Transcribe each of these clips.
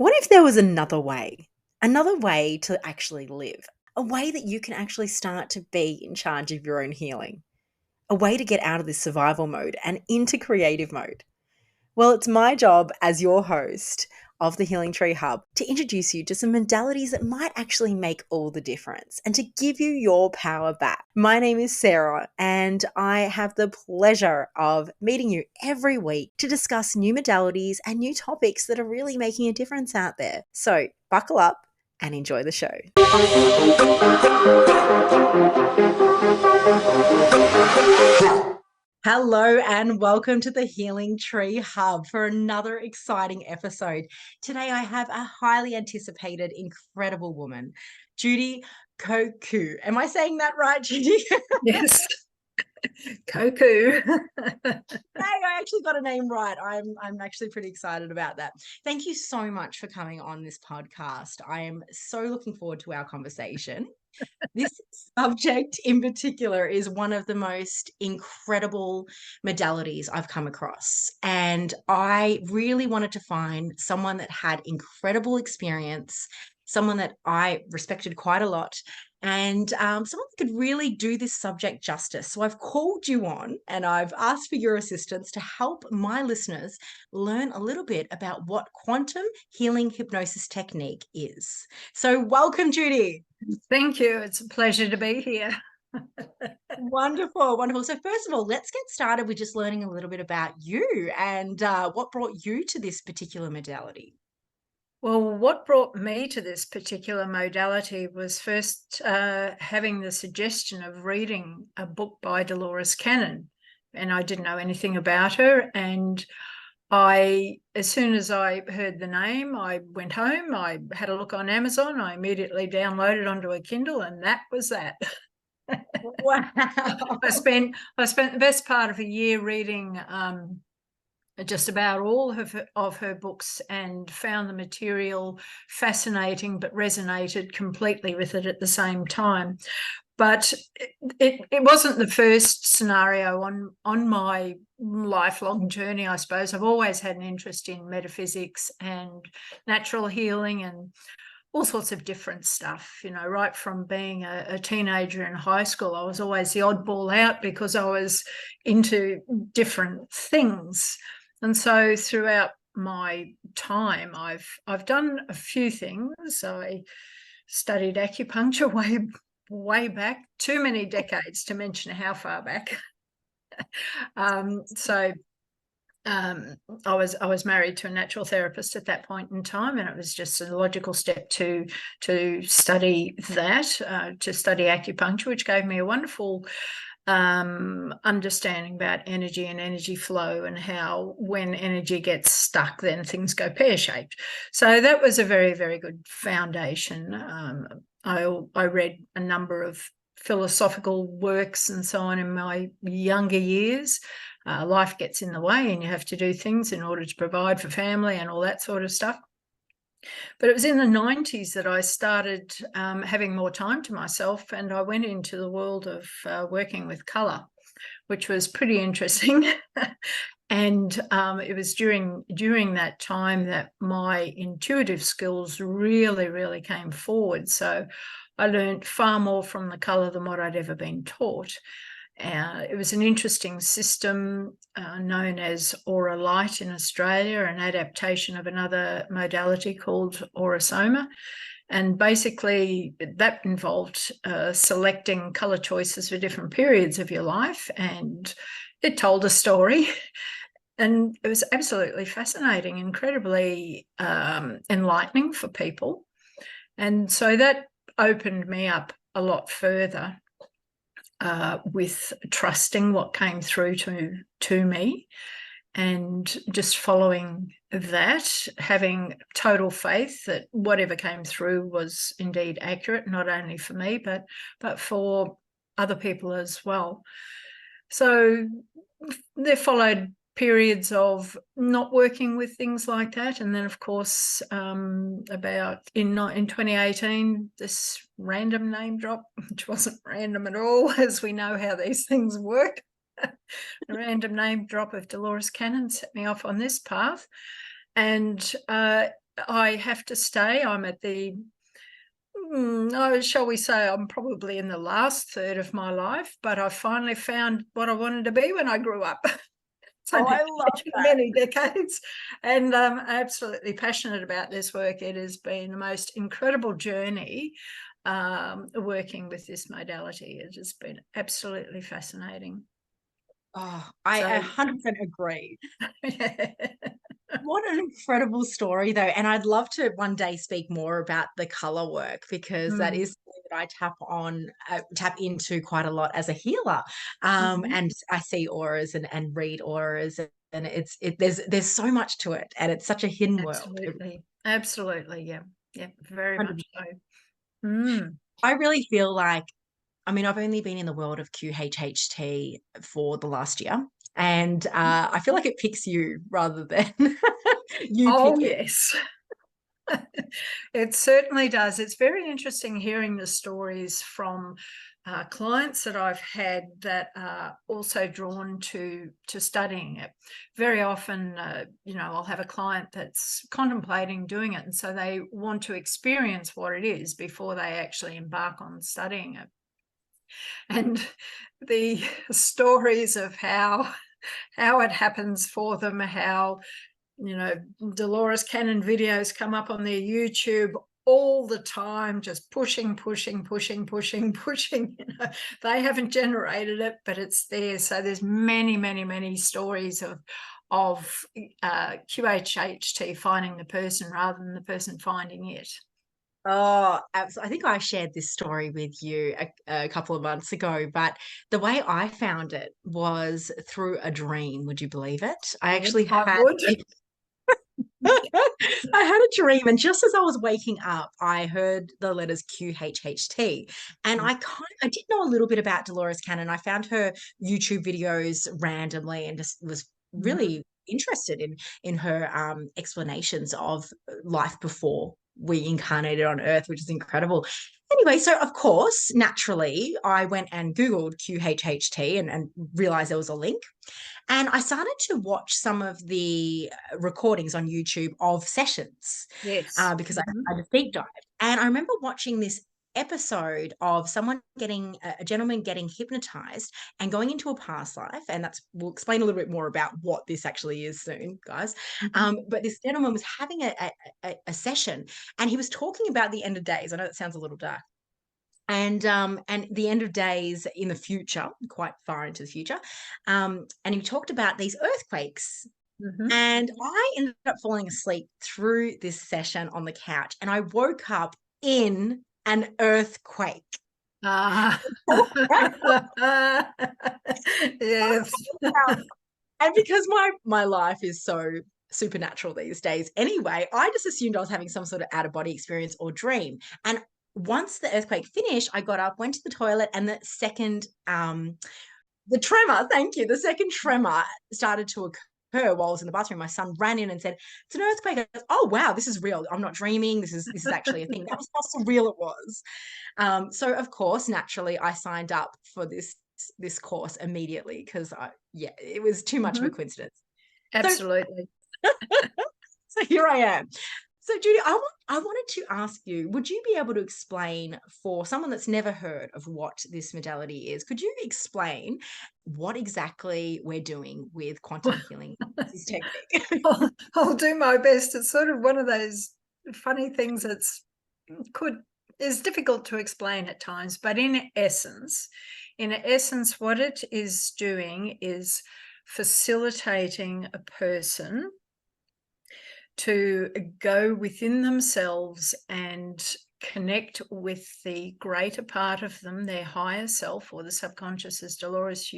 What if there was another way to actually live, a way that you can actually start to be in charge of your own healing, a way to get out of this survival mode and into creative mode? Well, it's my job as your host of the Healing Tree Hub to introduce you to some modalities that might actually make all the difference and to give you your power back. My name is Sarah, and I have the pleasure of meeting you every week to discuss new modalities and new topics that are really making a difference out there. So buckle up and enjoy the show. Hello and welcome to the Healing Tree Hub for another exciting episode. Today I have a highly anticipated, incredible woman, Judy Cocu. Am I saying that right, Judy? Yes. Cocu. Hey, I actually got a name right. I'm actually pretty excited about that. Thank you so much for coming on this podcast. I am so looking forward to our conversation. This subject in particular is one of the most incredible modalities I've come across. And I really wanted to find someone that had incredible experience, someone that I respected quite a lot, and someone that could really do this subject justice. So I've called you on and I've asked for your assistance to help my listeners learn a little bit about what quantum healing hypnosis technique is. So welcome, Judy. Thank you. It's a pleasure to be here. Wonderful, wonderful. So first of all, let's get started with just learning a little bit about you and what brought you to this particular modality. Well, what brought me to this particular modality was first having the suggestion of reading a book by Dolores Cannon, and I didn't know anything about her. And as soon as I heard the name, I went home, I had a look on Amazon, I immediately downloaded onto a Kindle, and that was that. Wow. I spent the best part of a year reading just about all of her books and found the material fascinating, but resonated completely with it at the same time. But it wasn't the first scenario on my lifelong journey, I suppose. I've always had an interest in metaphysics and natural healing and all sorts of different stuff, right from being a teenager in high school. I was always the oddball out because I was into different things. And so throughout my time, I've done a few things. I studied acupuncture way back, too many decades to mention how far back. I was married to a natural therapist at that point in time, and it was just a logical step to study that, to study acupuncture, which gave me a wonderful understanding about energy and energy flow and how when energy gets stuck, then things go pear-shaped. So that was a very, very good foundation. I read a number of philosophical works and so on in my younger years. Life gets in the way and you have to do things in order to provide for family and all that sort of stuff. But it was in the 90s that I started having more time to myself, and I went into the world of working with colour, which was pretty interesting. And it was during that time that my intuitive skills really, really came forward. So I learned far more from the colour than what I'd ever been taught. It was an interesting system known as aura light in Australia, an adaptation of another modality called aurasoma. And basically that involved selecting colour choices for different periods of your life, and it told a story. And it was absolutely fascinating, incredibly enlightening for people. And so that opened me up a lot further with trusting what came through to me and just following that, having total faith that whatever came through was indeed accurate, not only for me, but for other people as well. So there followed periods of not working with things like that, and then of course about in 2018 this random name drop, which wasn't random at all, as we know how these things work. A random name drop of Dolores Cannon set me off on this path, and I have to say I'm at the, shall we say, I'm probably in the last third of my life, but I finally found what I wanted to be when I grew up. So Oh, I love that. many decades, and I'm absolutely passionate about this work. It has been the most incredible journey working with this modality. It has been absolutely fascinating. Oh, I So 100% agree. yeah. What an incredible story, though. And I'd love to one day speak more about the color work, because that is something that I tap into quite a lot as a healer. And I see auras and read auras, and there's so much to it, and it's such a hidden world. Absolutely. Yeah, very 100%. much so. I really feel like, I mean, I've only been in the world of QHHT for the last year, and I feel like it picks you rather than you Oh, pick it. yes. It certainly does. It's very interesting hearing the stories from clients that I've had that are also drawn to studying it. Very often, I'll have a client that's contemplating doing it, and so they want to experience what it is before they actually embark on studying it. And the stories of how it happens for them, how Dolores Cannon videos come up on their YouTube all the time, just pushing. They haven't generated it, but it's there. So there's many stories of QHHT finding the person rather than the person finding it. Oh, absolutely. I think I shared this story with you a couple of months ago, but the way I found it was through a dream. Would you believe it? I actually I had would. I had a dream, and just as I was waking up, I heard the letters QHHT, and I did know a little bit about Dolores Cannon. I found her YouTube videos randomly, and just was really interested in her explanations of life before we incarnated on Earth, which is incredible. Anyway, so of course, naturally, I went and Googled QHHT and realized there was a link. And I started to watch some of the recordings on YouTube of sessions, Yes. because I just deep dived. And I remember watching this episode of a gentleman getting hypnotized and going into a past life. And we'll explain a little bit more about what this actually is soon, guys. But this gentleman was having a session, and he was talking about the end of days. I know that sounds a little dark. And the end of days in the future, quite far into the future. And he talked about these earthquakes. And I ended up falling asleep through this session on the couch, and I woke up in an earthquake. Yes. And because my life is so supernatural these days anyway, I just assumed I was having some sort of out-of-body experience or dream. And once the earthquake finished, I got up, went to the toilet, and the second tremor started to occur while I was in the bathroom. My son ran in and said, "It's an earthquake." I was, "Oh wow, this is real. I'm not dreaming. This is actually a thing." That was how surreal it was. So of course, naturally, I signed up for this course immediately, because it was too much of a coincidence. Absolutely. So here I am. So Judy, I wanted to ask you, would you be able to explain, for someone that's never heard of what this modality is, could you explain what exactly we're doing with quantum healing, this technique? I'll do my best. It's sort of one of those funny things is difficult to explain at times, but in essence, what it is doing is facilitating a person to go within themselves and connect with the greater part of them, their higher self, or the subconscious, as Dolores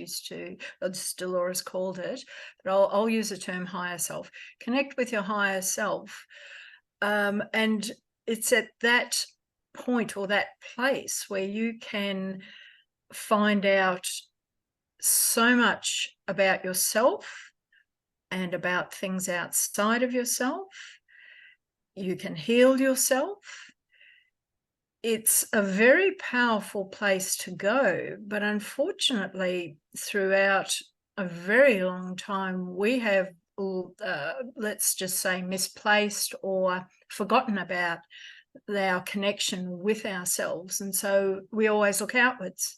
called it, but I'll use the term higher self. Connect with your higher self, and it's at that point or that place where you can find out so much about yourself and about things outside of yourself. You can heal yourself. It's a very powerful place to go, but unfortunately, throughout a very long time, we have, let's just say, misplaced or forgotten about our connection with ourselves. And so we always look outwards.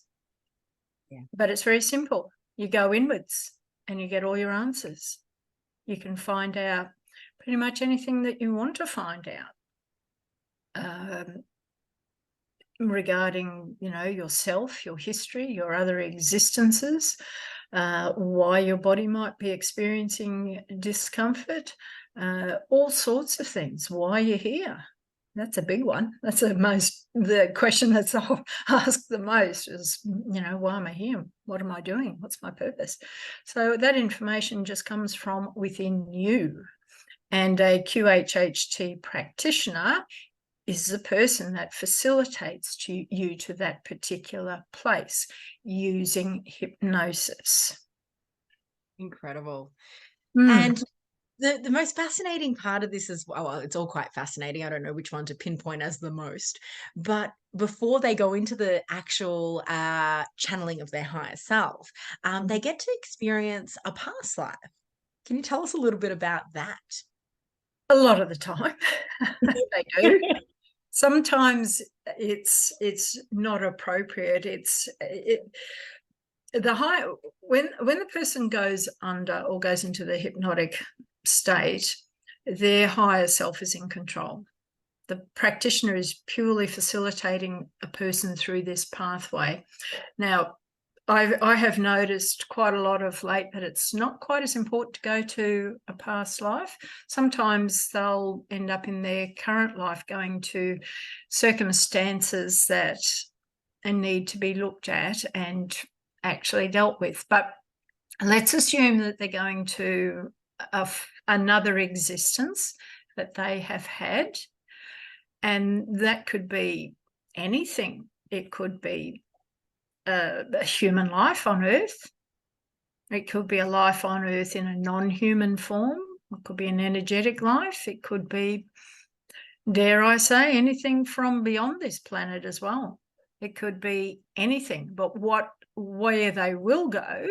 Yeah. But it's very simple. You go inwards and you get all your answers. You can find out pretty much anything that you want to find out regarding, yourself, your history, your other existences, why your body might be experiencing discomfort, all sorts of things, why you're here. That's a big one. That's the question that's asked the most is, why am I here? What am I doing? What's my purpose? So that information just comes from within you. And a QHHT practitioner is the person that facilitates you to that particular place using hypnosis. Incredible. Mm. And the most fascinating part of this is, well, it's all quite fascinating. I don't know which one to pinpoint as the most, but before they go into the actual channeling of their higher self, they get to experience a past life. Can you tell us a little bit about that? A lot of the time they do. Sometimes it's not appropriate. When the person goes under or goes into the hypnotic state, their higher self is in control. The practitioner is purely facilitating a person through this pathway. Now, I have noticed quite a lot of late that it's not quite as important to go to a past life. Sometimes they'll end up in their current life going to circumstances that need to be looked at and actually dealt with. But let's assume that they're going to another existence that they have had, and that could be anything. It could be a human life on Earth. It could be a life on Earth in a non-human form. It could be an energetic life. It could be, dare I say, anything from beyond this planet as well. It could be anything, but where they will go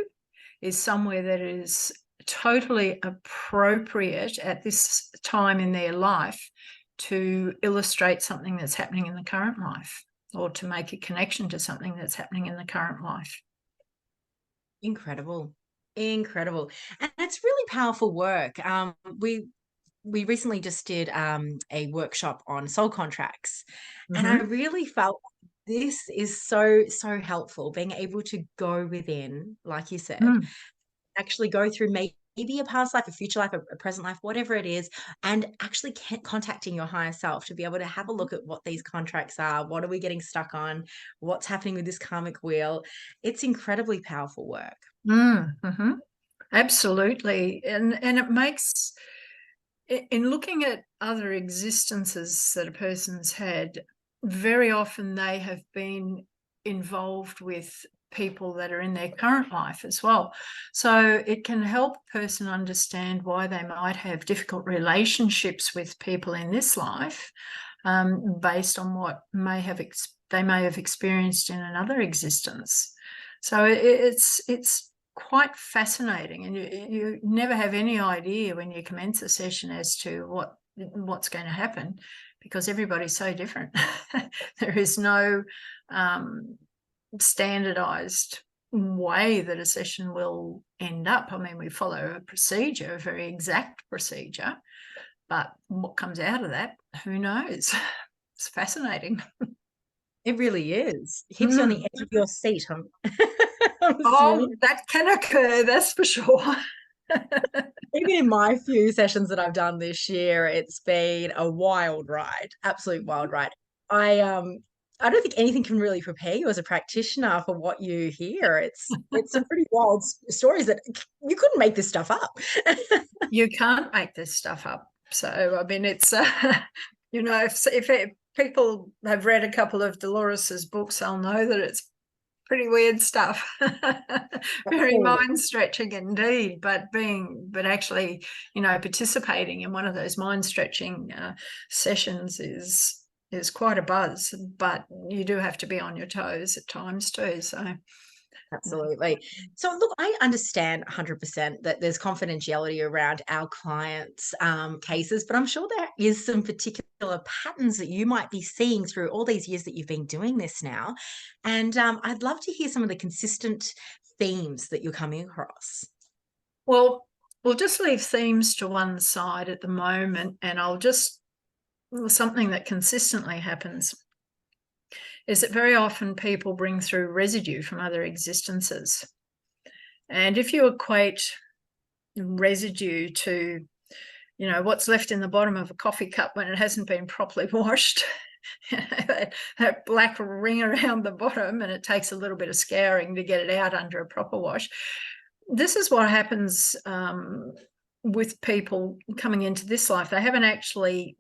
is somewhere that is totally appropriate at this time in their life to illustrate something that's happening in the current life, or to make a connection to something that's happening in the current life. Incredible. And it's really powerful work. We recently just did a workshop on soul contracts, and I really felt this is so helpful, being able to go within, like you said, actually go through maybe a past life, a future life, a present life, whatever it is, and actually contacting your higher self to be able to have a look at what these contracts are, what are we getting stuck on, what's happening with this karmic wheel. It's incredibly powerful work. Absolutely. And it makes, in looking at other existences that a person's had, very often they have been involved with people that are in their current life as well. So it can help a person understand why they might have difficult relationships with people in this life, based on what they may have experienced in another existence. So it's quite fascinating, and you never have any idea when you commence a session as to what's going to happen, because everybody's so different. There is no standardized way that a session will end up. I mean, we follow a procedure, a very exact procedure, but what comes out of that, who knows? It's fascinating. It really is. It keeps you on the edge of your seat. Oh, that can occur, that's for sure. Even in my few sessions that I've done this year, it's been a wild ride, absolute wild ride. I don't think anything can really prepare you as a practitioner for what you hear. It's some pretty wild stories that you couldn't make this stuff up. You can't make this stuff up. So, I mean, it's, if people have read a couple of Dolores's books, they'll know that it's pretty weird stuff. Very mind-stretching indeed, but actually, participating in one of those mind-stretching sessions is quite a buzz, but you do have to be on your toes at times too. So absolutely. So look, I understand 100% that there's confidentiality around our clients' cases, but I'm sure there is some particular patterns that you might be seeing through all these years that you've been doing this now. And I'd love to hear some of the consistent themes that you're coming across. Well, we'll just leave themes to one side at the moment, and something that consistently happens is that very often people bring through residue from other existences. And if you equate residue to, what's left in the bottom of a coffee cup when it hasn't been properly washed, that black ring around the bottom, and it takes a little bit of scouring to get it out under a proper wash. This is what happens with people coming into this life. They haven't actually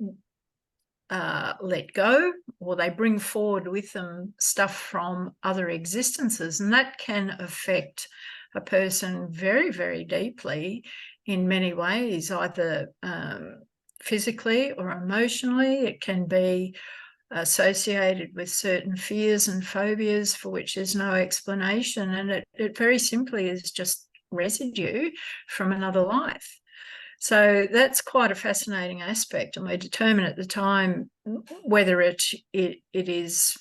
let go, or they bring forward with them stuff from other existences, and that can affect a person very, very deeply in many ways, either physically or emotionally. It can be associated with certain fears and phobias for which there's no explanation, and it very simply is just residue from another life. So that's quite a fascinating aspect, and we determine at the time whether it is,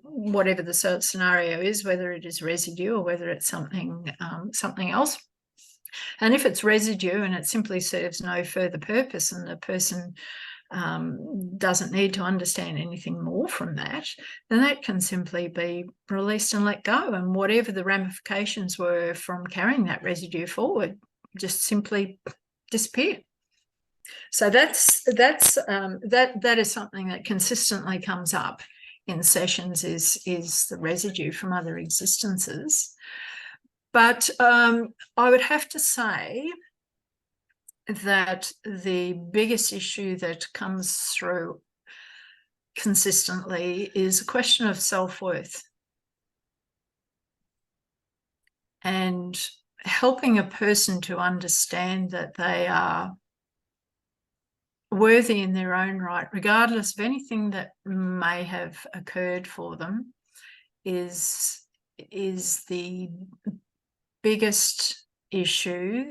whatever the scenario is, whether it is residue or whether it's something else. And if it's residue and it simply serves no further purpose, and the person doesn't need to understand anything more from that, then that can simply be released and let go. And whatever the ramifications were from carrying that residue forward just simply disappear. So that is something that consistently comes up in sessions, is the residue from other existences. But I would have to say that the biggest issue that comes through consistently is a question of self-worth, and helping a person to understand that they are worthy in their own right, regardless of anything that may have occurred for them, is the biggest issue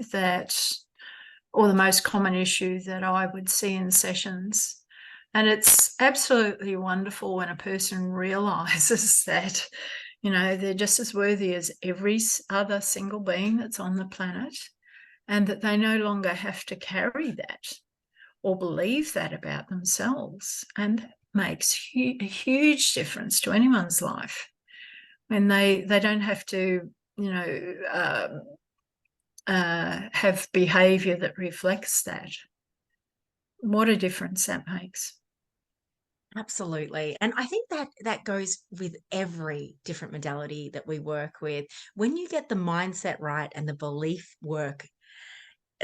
or the most common issue that I would see in sessions. And it's absolutely wonderful when a person realizes that, they're just as worthy as every other single being that's on the planet, and that they no longer have to carry that or believe that about themselves. And that makes a huge difference to anyone's life when they don't have to, have behaviour that reflects that. What a difference that makes. Absolutely. And I think that goes with every different modality that we work with. When you get the mindset right and the belief work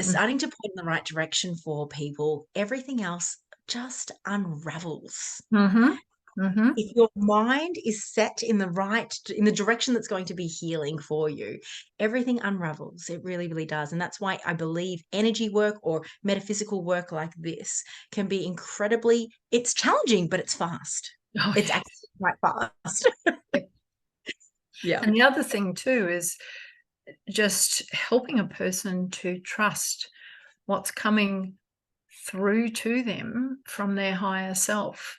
starting to point in the right direction for people, everything else just unravels. Mm-hmm. Mm-hmm. If your mind is set in the direction that's going to be healing for you, everything unravels. It really, really does. And that's why I believe energy work or metaphysical work like this can be it's challenging, but it's fast. Oh, it's actually quite fast. Yeah. And the other thing too is just helping a person to trust what's coming through to them from their higher self.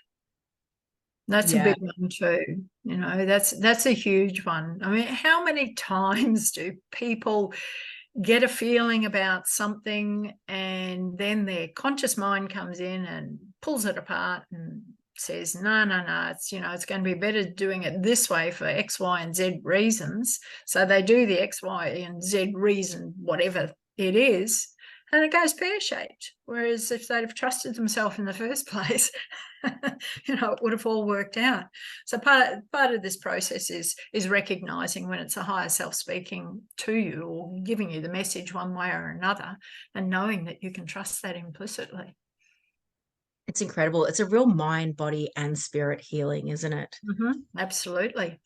That's a big one too. That's a huge one. I mean, how many times do people get a feeling about something, and then their conscious mind comes in and pulls it apart and says, no, it's going to be better doing it this way for X, Y, and Z reasons. So they do the X, Y, and Z reason, whatever it is, and it goes pear-shaped. Whereas if they'd have trusted themselves in the first place, it would have all worked out. So part of this process is recognizing when it's a higher self speaking to you or giving you the message one way or another, and knowing that you can trust that implicitly. It's incredible. It's a real mind, body, and spirit healing, isn't it? Mm-hmm. Absolutely.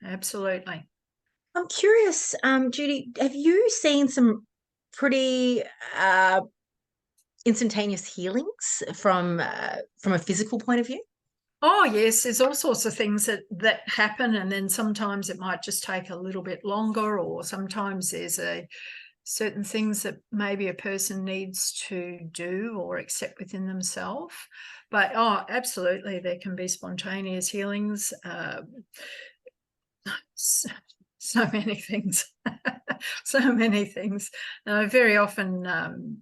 Absolutely. I'm curious, Judy, have you seen some pretty instantaneous healings from a physical point of view? Oh, yes. There's all sorts of things that happen, and then sometimes it might just take a little bit longer, or sometimes there's certain things that maybe a person needs to do or accept within themselves. But oh, absolutely, there can be spontaneous healings. So many things, so many things. Very often,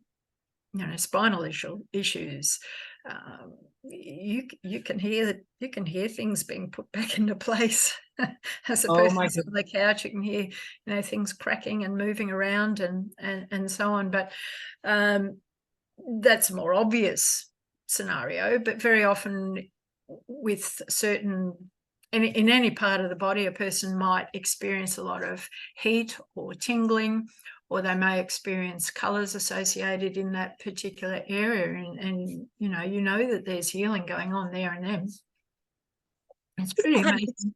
spinal issues. You can hear things being put back into place. As a Oh my person's on the couch, you can hear things cracking and moving around and so on. But that's a more obvious scenario. But very often, with certain in any part of the body, a person might experience a lot of heat or tingling, or they may experience colours associated in that particular area, and you know that there's healing going on there and then. It's pretty amazing.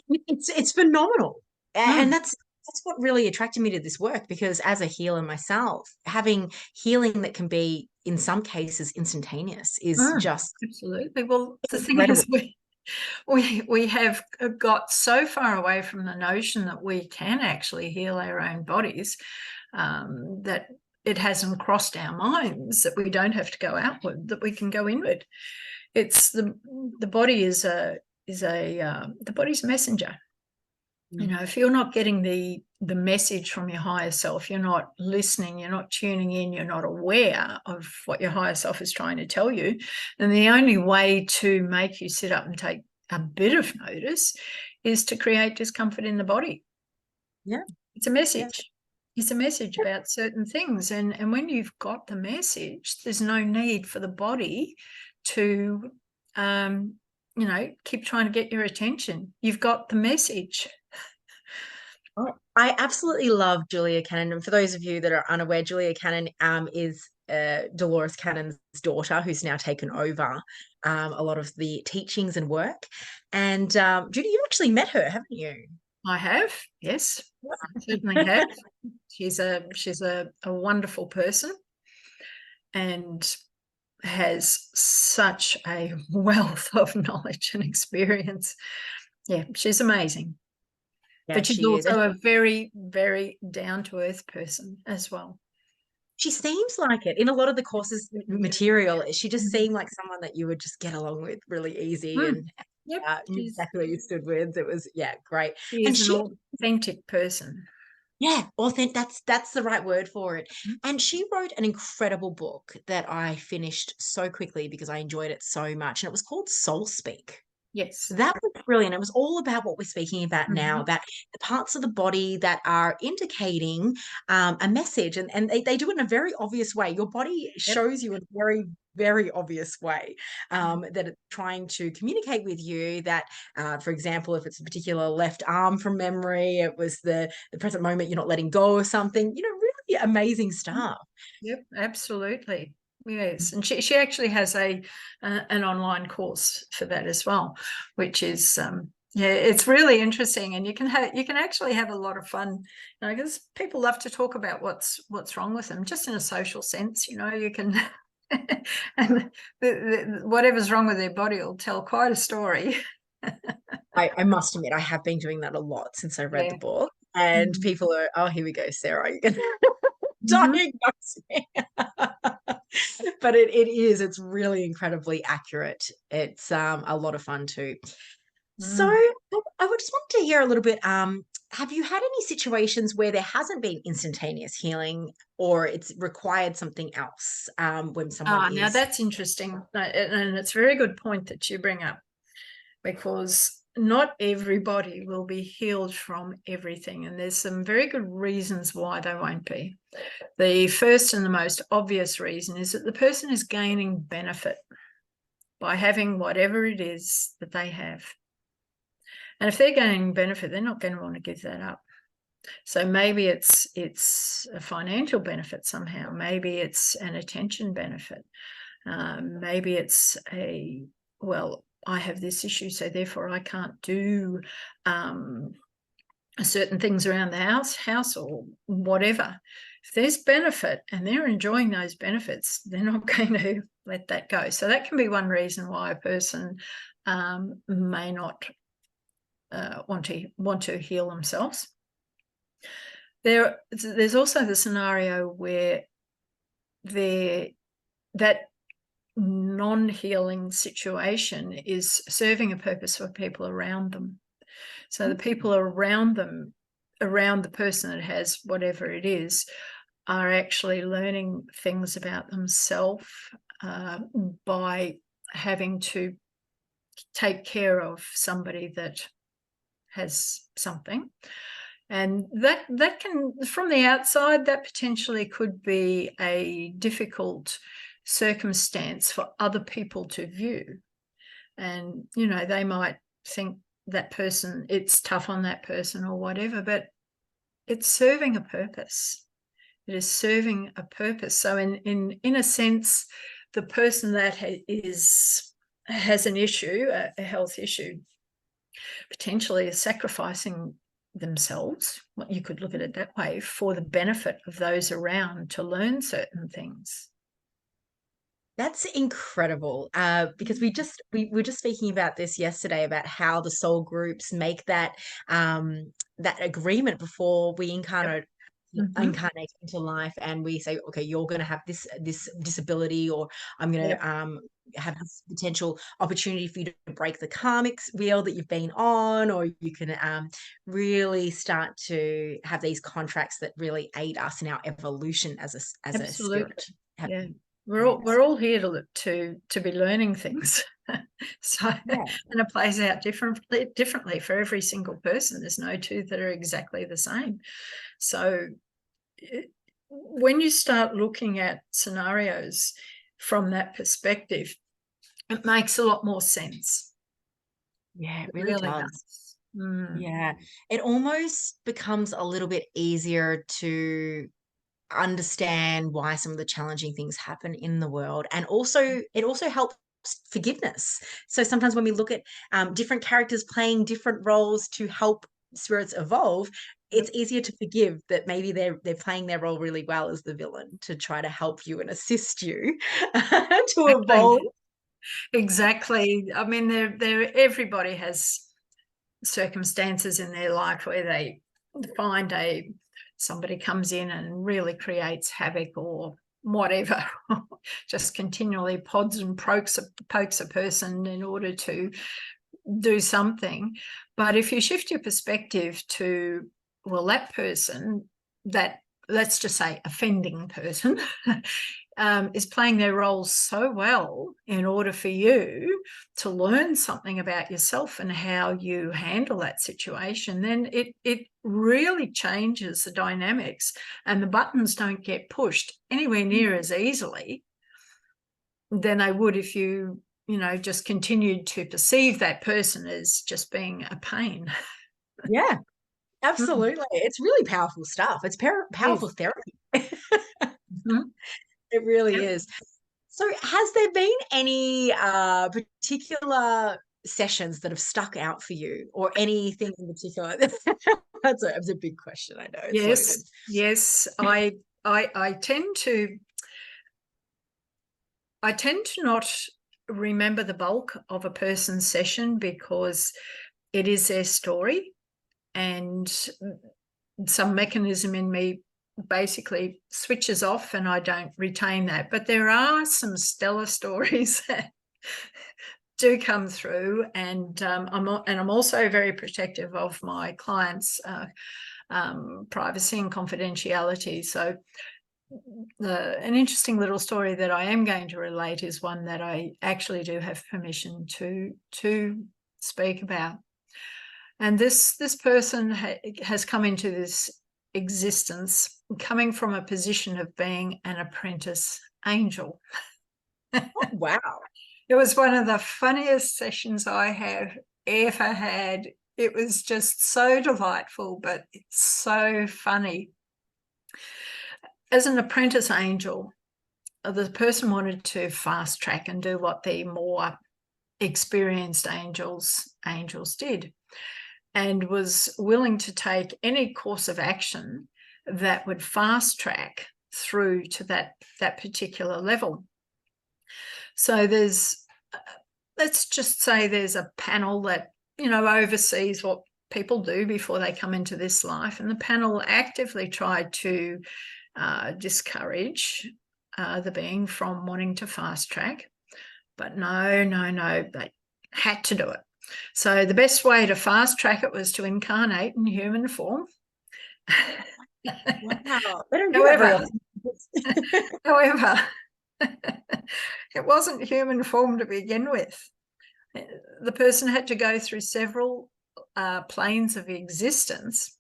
It's phenomenal, and that's what really attracted me to this work, because as a healer myself, having healing that can be in some cases instantaneous is just absolutely. Well, the incredible. thing is, we have got so far away from the notion that we can actually heal our own bodies, that it hasn't crossed our minds that we don't have to go outward, that we can go inward. It's the body is the body's messenger. If you're not getting the message from your higher self, you're not listening, you're not tuning in, you're not aware of what your higher self is trying to tell you, then the only way to make you sit up and take a bit of notice is to create discomfort in the body. Yeah. It's a message. Yeah. It's a message about certain things. And when you've got the message, there's no need for the body to, keep trying to get your attention. You've got the message. I absolutely love Julia Cannon. And for those of you that are unaware, Julia Cannon is Dolores Cannon's daughter, who's now taken over a lot of the teachings and work. And Judy, you've actually met her, haven't you? I have, yes, I certainly have. She's a wonderful person and has such a wealth of knowledge and experience. Yeah, she's amazing. Yeah, but she's also a very, very down-to-earth person as well. She seems like it in a lot of the courses material. She just seemed like someone that you would just get along with really easy and knew exactly where you stood with. It was, great. She's an authentic person. Yeah, authentic. That's the right word for it. And she wrote an incredible book that I finished so quickly because I enjoyed it so much. And it was called Soul Speak. Yes. That was brilliant. It was all about what we're speaking about now, about the parts of the body that are indicating a message. And they do it in a very obvious way. Your body shows you in a very, very obvious way that it's trying to communicate with you that, for example, if it's a particular left arm from memory, it was the present moment you're not letting go of something, really amazing stuff. Yep, absolutely. Yes, and she actually has an online course for that as well, which is it's really interesting, and you can actually have a lot of fun, because people love to talk about what's wrong with them, just in a social sense. You can and whatever's wrong with their body will tell quite a story. I must admit, I have been doing that a lot since I read the book, and people are, oh, here we go, Sarah, you're gonna diagnose me. But it's really incredibly accurate. It's a lot of fun too. So I would just want to hear a little bit, have you had any situations where there hasn't been instantaneous healing, or it's required something else when someone now that's interesting, and it's a very good point that you bring up, because not everybody will be healed from everything, and there's some very good reasons why they won't be. The first and the most obvious reason is that the person is gaining benefit by having whatever it is that they have. And if they're gaining benefit, they're not going to want to give that up. So maybe it's a financial benefit somehow. Maybe it's an attention benefit. Maybe it's I have this issue, so therefore I can't do certain things around the house or whatever. If there's benefit and they're enjoying those benefits, they're not going to let that go. So that can be one reason why a person may not want to heal themselves. There's also the scenario where that non-healing situation is serving a purpose for people around them. So the people around them, around the person that has whatever it is, are actually learning things about themselves by having to take care of somebody that has something. And that can, from the outside, that potentially could be a difficult circumstance for other people to view. And, you know, they might think that person, it's tough on that person or whatever, but it's serving a purpose. It is serving a purpose. So in a sense, the person that has an issue, a health issue, potentially is sacrificing themselves, you could look at it that way, for the benefit of those around to learn certain things. That's incredible, because we were just speaking about this yesterday, about how the soul groups make that that agreement before we incarnate. Incarnate into life, and we say, okay, you're going to have this disability, or I'm going to have this potential opportunity for you to break the karmic wheel that you've been on, or you can really start to have these contracts that really aid us in our evolution as a spirit. Yeah, we're all here to be learning things. So and it plays out differently for every single person. There's no two that are exactly the same. So when you start looking at scenarios from that perspective, it makes a lot more sense. Yeah, it really does. Mm. Yeah, it almost becomes a little bit easier to understand why some of the challenging things happen in the world, and also it also helps forgiveness. So sometimes when we look at different characters playing different roles to help spirits evolve, it's easier to forgive that maybe they're playing their role really well as the villain, to try to help you and assist you to evolve. Exactly. I mean, everybody has circumstances in their life where they find somebody comes in and really creates havoc or whatever, just continually pods and pokes a person in order to do something. But if you shift your perspective to, well, that person, that, let's just say, offending person is playing their role so well in order for you to learn something about yourself and how you handle that situation, then it really changes the dynamics, and the buttons don't get pushed anywhere near as easily than they would if you just continued to perceive that person as just being a pain. Yeah, absolutely. It's really powerful stuff. It's powerful therapy. It really is. So has there been any particular sessions that have stuck out for you, or anything in particular? That's a big question, I know. It's loaded. Yes. I tend to not remember the bulk of a person's session, because it is their story, and some mechanism in me basically switches off and I don't retain that. But there are some stellar stories that do come through, and I'm also very protective of my clients' privacy and confidentiality. So an interesting little story that I am going to relate is one that I actually do have permission to speak about. And this person has come into this existence coming from a position of being an apprentice angel. Oh, wow. It was one of the funniest sessions I have ever had. It was just so delightful, but it's so funny. As an apprentice angel, the person wanted to fast track and do what the more experienced angels did, and was willing to take any course of action that would fast track through to that particular level. So there's, let's just say there's a panel that, oversees what people do before they come into this life, and the panel actively tried to discourage the being from wanting to fast track. But no, they had to do it. So the best way to fast track it was to incarnate in human form. Wow. They don't do that very However, often. however, it wasn't human form to begin with. The person had to go through several planes of existence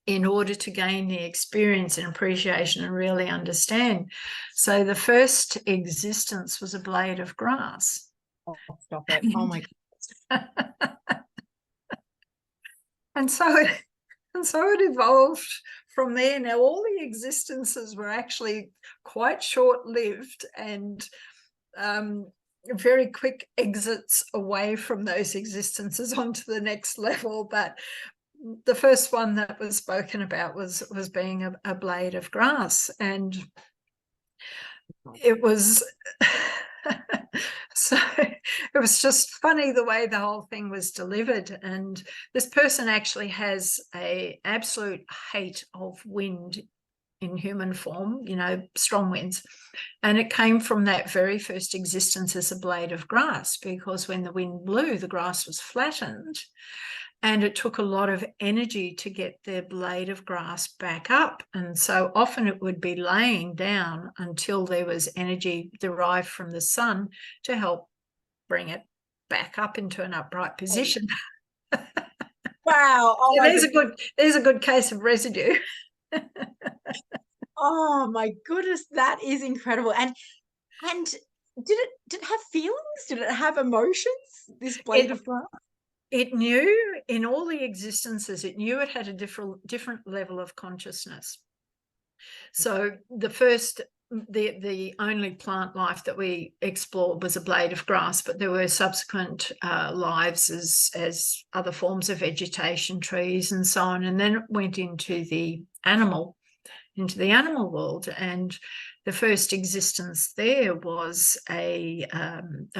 in order to gain the experience and appreciation and really understand. So the first existence was a blade of grass. Oh, stop it. Oh my God. And so it evolved from there. Now, all the existences were actually quite short-lived and very quick exits away from those existences onto the next level. But the first one that was spoken about was being a blade of grass. And it was so it was just funny the way the whole thing was delivered. And this person actually has a absolute hate of wind in human form, strong winds. And it came from that very first existence as a blade of grass, because when the wind blew, the grass was flattened. And it took a lot of energy to get the blade of grass back up. And so often it would be laying down until there was energy derived from the sun to help bring it back up into an upright position. Wow. Oh, so there's a good case of residue. Oh my goodness, that is incredible. And did it have feelings? Did it have emotions? This blade of grass? It knew in all the existences, it knew it had a different level of consciousness. So the only plant life that we explored was a blade of grass, but there were subsequent lives as other forms of vegetation, trees and so on. And then it went into the animal world. And the first existence there was a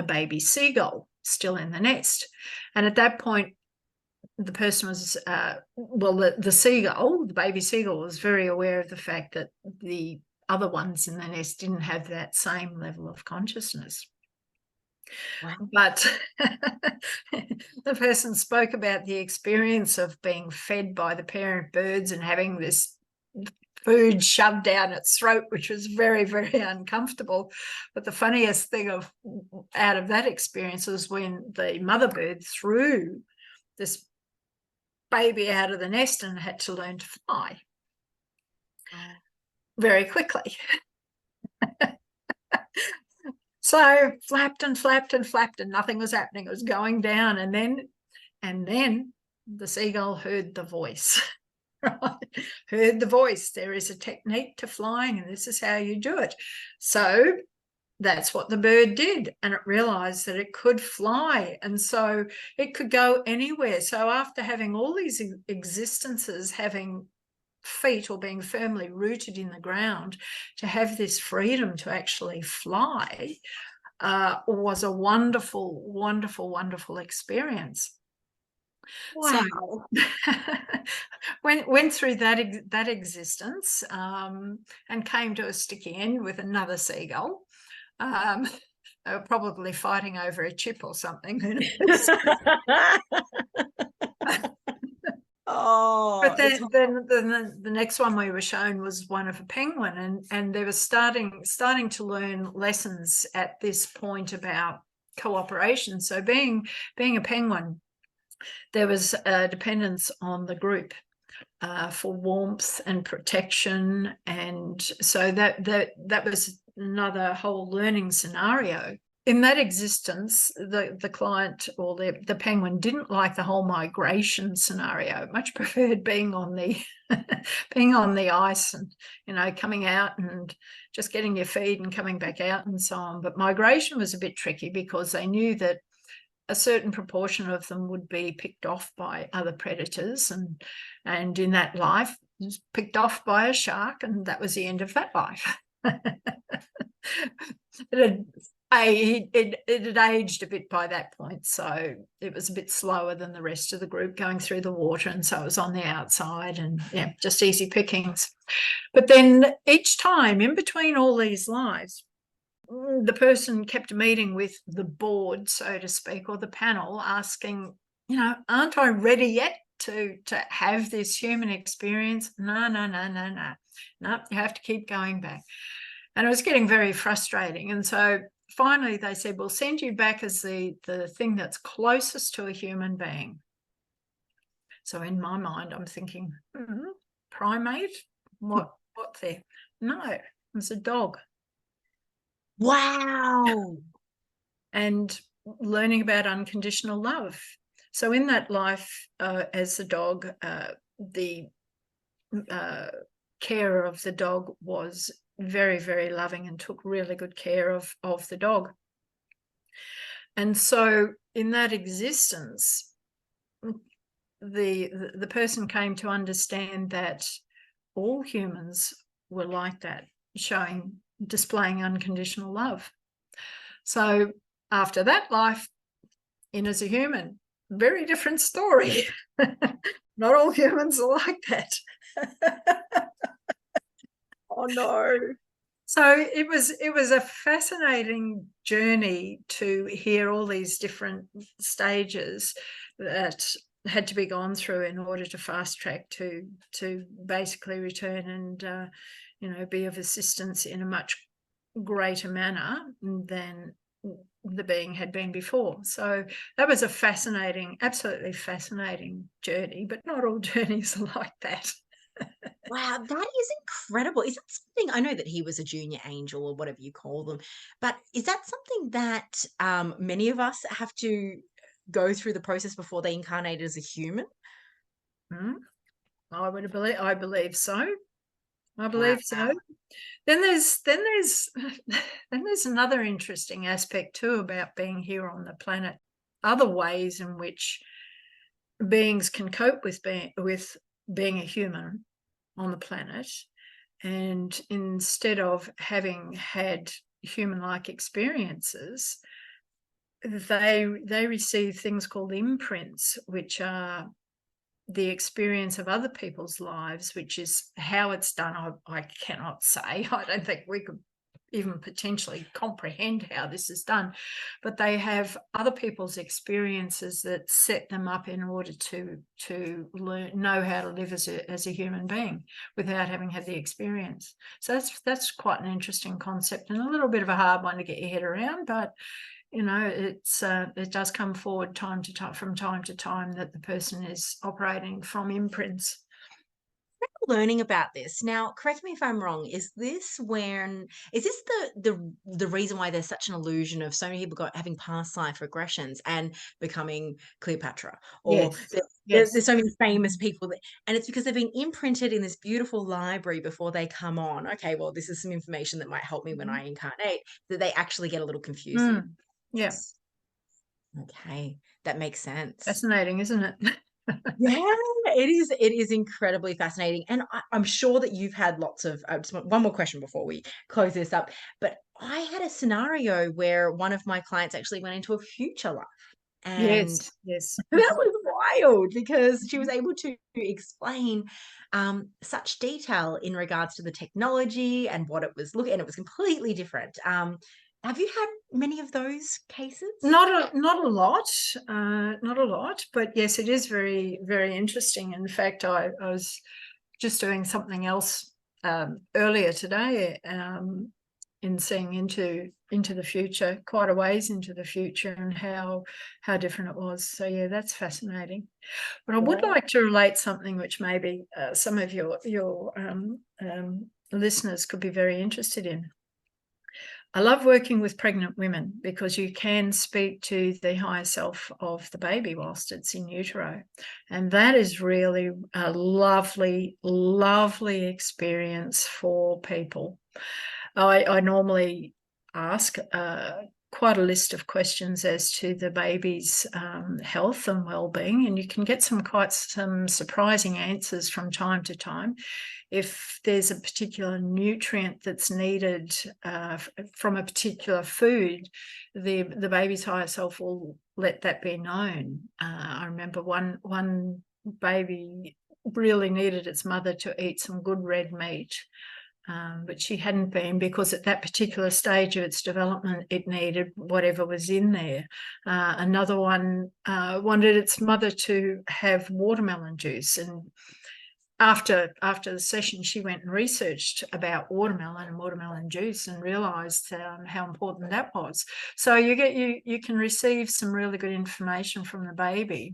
baby seagull still in the nest. And at that point, the person was, the seagull, the baby seagull, was very aware of the fact that the other ones in the nest didn't have that same level of consciousness. Wow. But the person spoke about the experience of being fed by the parent birds and having this food shoved down its throat, which was very, very uncomfortable. But the funniest thing out of that experience was when the mother bird threw this baby out of the nest and had to learn to fly very quickly. So flapped and flapped and flapped and nothing was happening. It was going down. And then the seagull heard the voice. Right? Heard the voice. There is a technique to flying and this is how you do it. So that's what the bird did, and it realized that it could fly, and so it could go anywhere. So after having all these existences, having feet or being firmly rooted in the ground, to have this freedom to actually fly was a wonderful, wonderful, wonderful experience. Wow. So went through that existence and came to a sticky end with another seagull. They were probably fighting over a chip or something. Oh, but then the next one we were shown was one of a penguin, and they were starting to learn lessons at this point about cooperation. So being a penguin, there was a dependence on the group for warmth and protection, and so that was another whole learning scenario. In that existence, the client or the penguin didn't like the whole migration scenario. Much preferred being on the being on the ice and coming out and just getting your feed and coming back out and so on. But migration was a bit tricky because they knew that a certain proportion of them would be picked off by other predators, and in that life was picked off by a shark, and that was the end of that life. It had aged a bit by that point, so it was a bit slower than the rest of the group going through the water, and so it was on the outside, and just easy pickings. But then each time in between all these lives, the person kept meeting with the board, so to speak, or the panel, asking, aren't I ready yet to have this human experience? No, you have to keep going back. And it was getting very frustrating. And so finally they said, we'll send you back as the thing that's closest to a human being. So in my mind, I'm thinking, primate? What there? No, it was a dog. Wow. And learning about unconditional love. So in that life, as a dog, the carer of the dog was very, very loving and took really good care of the dog. And so in that existence, the person came to understand that all humans were like that, displaying unconditional love. So after that life, in as a human, very different story. Not all humans are like that. Oh no. So it was a fascinating journey to hear all these different stages that had to be gone through in order to fast track to basically return and be of assistance in a much greater manner than the being had been before. So that was a absolutely fascinating journey, but not all journeys are like that. Wow, that is incredible. Is that something, I know that he was a junior angel or whatever you call them, but is that something that many of us have to go through the process before they incarnate as a human? I believe so. I believe so. Wow. Then there's another interesting aspect too about being here on the planet. Other ways in which beings can cope with being a human on the planet, and instead of having had human-like experiences, they receive things called imprints, which are the experience of other people's lives, which is how it's done. I cannot say. I don't think we could even potentially comprehend how this is done, but they have other people's experiences that set them up in order to know how to live as a human being without having had the experience. So that's quite an interesting concept and a little bit of a hard one to get your head around, but it does come forward from time to time that the person is operating from imprints. Learning about this now, correct me if I'm wrong, is this the reason why there's such an illusion of so many people having past life regressions and becoming Cleopatra, or there's so many famous people and it's because they've been imprinted in this beautiful library before they come on. Okay, well, this is some information that might help me when I incarnate, that they actually get a little confused. Yes. Okay, that makes sense. Fascinating, isn't it? Yeah, it is incredibly fascinating. And I'm sure that you've had lots of, just one more question before we close this up. But I had a scenario where one of my clients actually went into a future life. And yes. that was wild because she was able to explain such detail in regards to the technology and what it was looking, and it was completely different. Have you had many of those cases? Not a lot, but yes, it is very, very interesting. In fact, I was just doing something else earlier today in seeing into the future, quite a ways into the future, and how different it was. So yeah, that's fascinating. But I would like to relate something which maybe some of your listeners could be very interested in. I love working with pregnant women because you can speak to the higher self of the baby whilst it's in utero. And that is really a lovely, lovely experience for people. I normally ask quite a list of questions as to the baby's health and well-being, and you can get some surprising answers from time to time. If there's a particular nutrient that's needed from a particular food, the baby's higher self will let that be known. I remember one baby really needed its mother to eat some good red meat. but she hadn't been, because at that particular stage of its development, it needed whatever was in there. Another one wanted its mother to have watermelon juice, and after the session, she went and researched about watermelon and watermelon juice and realised how important that was. So you can receive some really good information from the baby.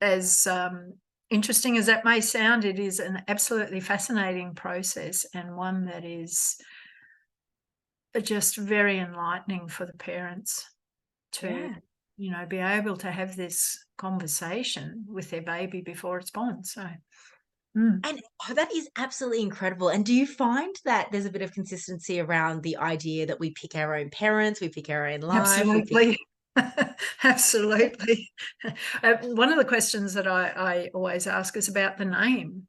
As interesting as that may sound, it is an absolutely fascinating process, and one that is just very enlightening for the parents to, be able to have this conversation with their baby before it's born. So, And that is absolutely incredible. And do you find that there's a bit of consistency around the idea that we pick our own parents, we pick our own life? Absolutely. Absolutely. One of the questions that I always ask is about the name.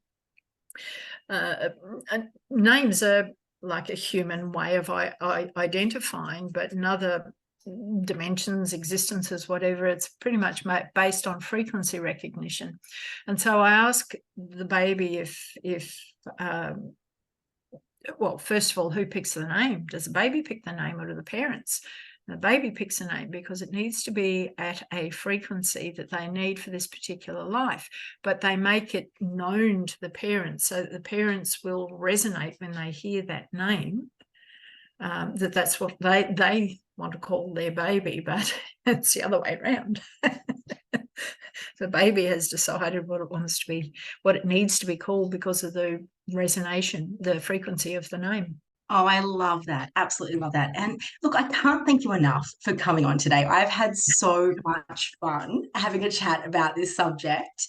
Names are like a human way of identifying, but in other dimensions, existences, whatever, it's pretty much based on frequency recognition. And so I ask the baby if well, first of all, who picks the name? Does the baby pick the name, or do the parents? The baby picks a name because it needs to be at a frequency that they need for this particular life, but they make it known to the parents so that the parents will resonate when they hear that name, that's what they want to call their baby, but it's the other way around. The baby has decided what it wants to be, what it needs to be called because of the resonation, the frequency of the name. Oh, I love that. Absolutely love that. And look, I can't thank you enough for coming on today. I've had so much fun having a chat about this subject.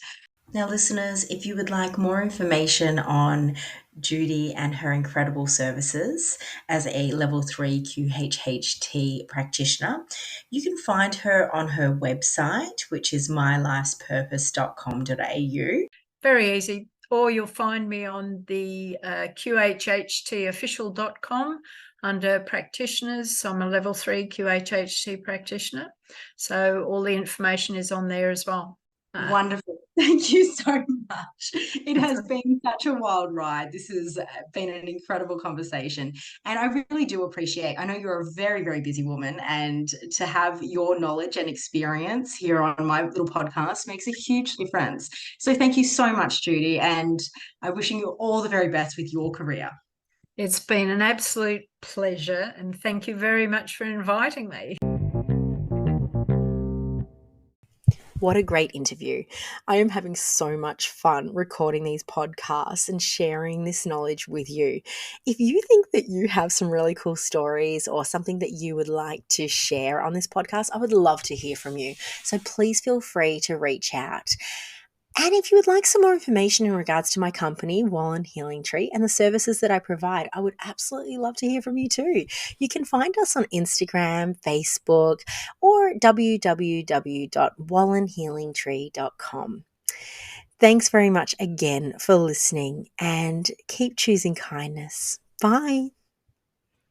Now, listeners, if you would like more information on Judy and her incredible services as a level 3 QHHT practitioner, you can find her on her website, which is mylifespurpose.com.au. Very easy. Or you'll find me on the QHHTofficial.com under practitioners. So I'm a level 3 QHHT practitioner. So all the information is on there as well. Wonderful. Thank you so much. It has been such a wild ride. This has been an incredible conversation. And I really do appreciate, I know you're a very, very busy woman, and to have your knowledge and experience here on my little podcast makes a huge difference. So thank you so much, Judy. And I'm wishing you all the very best with your career. It's been an absolute pleasure. And thank you very much for inviting me. What a great interview. I am having so much fun recording these podcasts and sharing this knowledge with you. If you think that you have some really cool stories or something that you would like to share on this podcast, I would love to hear from you. So please feel free to reach out. And if you would like some more information in regards to my company, Wallen Healing Tree, and the services that I provide, I would absolutely love to hear from you too. You can find us on Instagram, Facebook, or www.wallenhealingtree.com. Thanks very much again for listening, and keep choosing kindness. Bye.